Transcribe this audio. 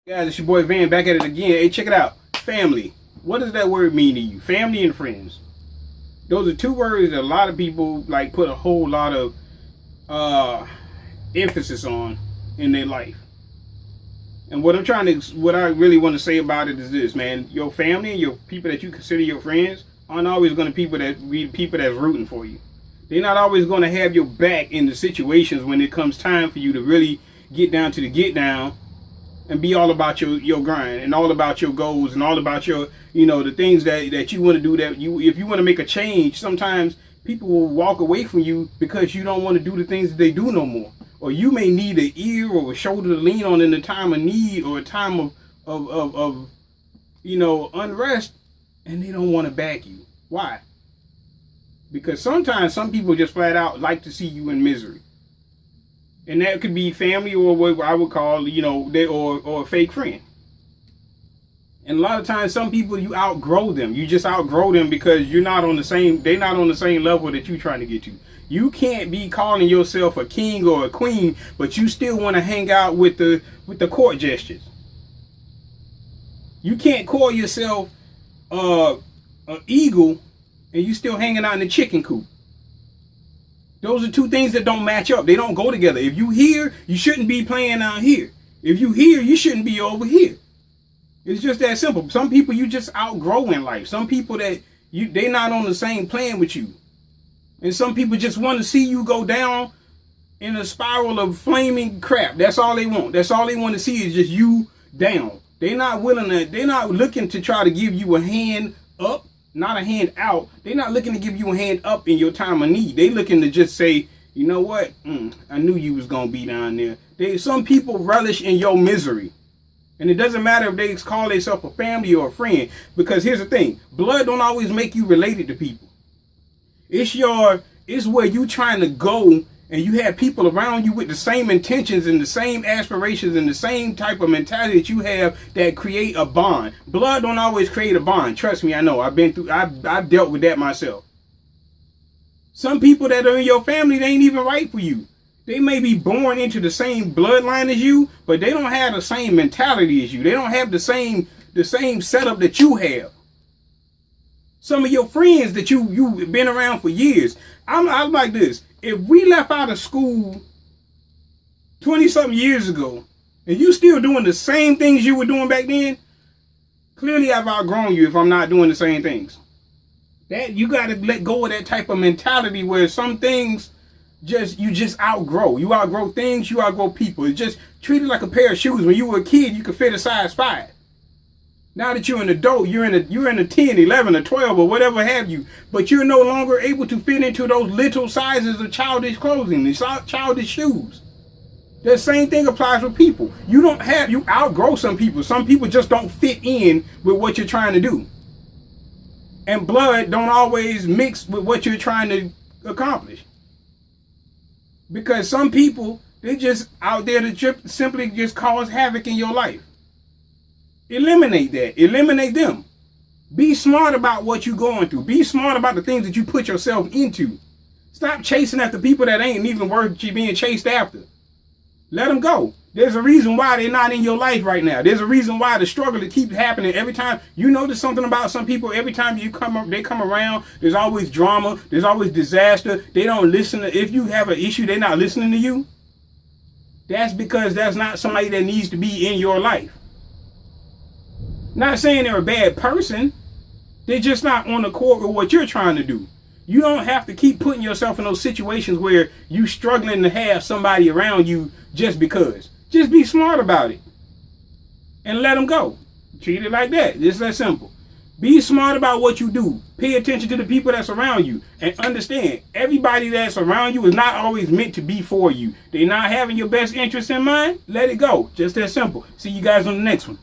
Guys, it's your boy Van back at it again. Hey, check it out. Family. What does that word mean to you? Family and friends. Those are two words that a lot of people like put a whole lot of emphasis on in their life. And what I really want to say about it is this, man. Your family and your people that you consider your friends aren't always going to be people that's rooting for you. They're not always going to have your back in the situations when it comes time for you to really get down to the get down and be all about your grind and all about your goals and all about your, the things that you want to do, if you want to make a change. Sometimes people will walk away from you because you don't want to do the things that they do no more. Or you may need an ear or a shoulder to lean on in a time of need or a time of unrest, and they don't want to back you. Why? Because sometimes some people just flat out like to see you in misery. And that could be family or what I would call, or a fake friend. And a lot of times, some people, you outgrow them. You just outgrow them because they're not on the same level that you're trying to get to. You can't be calling yourself a king or a queen, but you still want to hang out with the court gestures. You can't call yourself an eagle and you still hanging out in the chicken coop. Those are two things that don't match up. They don't go together. If you here, you shouldn't be playing out here. If you here, you shouldn't be over here. It's just that simple. Some people you just outgrow in life. Some people they're not on the same plane with you. And some people just want to see you go down in a spiral of flaming crap. That's all they want. That's all they want to see is just you down. They're not looking to try to give you a hand up. Not a hand out. They're not looking to give you a hand up in your time of need. They looking to just say, you know what? I knew you was going to be down there. Some people relish in your misery. And it doesn't matter if they call themselves a family or a friend. Because here's the thing. Blood don't always make you related to people. It's where you trying to go and you have people around you with the same intentions and the same aspirations and the same type of mentality that you have that create a bond. Blood don't always create a bond. Trust me, I know. I've dealt with that myself. Some people that are in your family, they ain't even right for you. They may be born into the same bloodline as you, but they don't have the same mentality as you. They don't have the same setup that you have. Some of your friends that you've been around for years. I'm like this. If we left out of school 20-something years ago, and you still doing the same things you were doing back then, clearly I've outgrown you if I'm not doing the same things. That you got to let go of that type of mentality where some things you just outgrow. You outgrow things, you outgrow people. It's just treat it like a pair of shoes. When you were a kid, you could fit a size 5. Now that you're an adult, you're in a 10, 11, or 12, or whatever have you, but you're no longer able to fit into those little sizes of childish clothing, these childish shoes. The same thing applies with people. You outgrow some people. Some people just don't fit in with what you're trying to do. And blood don't always mix with what you're trying to accomplish. Because some people, they're just out there to simply just cause havoc in your life. Eliminate that. Eliminate them. Be smart about what you're going through. Be smart about the things that you put yourself into. Stop chasing after people that ain't even worth you being chased after. Let them go. There's a reason why they're not in your life right now. There's a reason why the struggle that keeps happening every time. You notice something about some people, every time they come around, there's always drama. There's always disaster. They don't listen. If you have an issue, they're not listening to you. That's because that's not somebody that needs to be in your life. Not saying they're a bad person. They're just not on the court with what you're trying to do. You don't have to keep putting yourself in those situations where you struggling to have somebody around you just because. Just be smart about it. And let them go. Treat it like that. Just that simple. Be smart about what you do. Pay attention to the people that's around you. And understand, everybody that's around you is not always meant to be for you. They're not having your best interest in mind. Let it go. Just that simple. See you guys on the next one.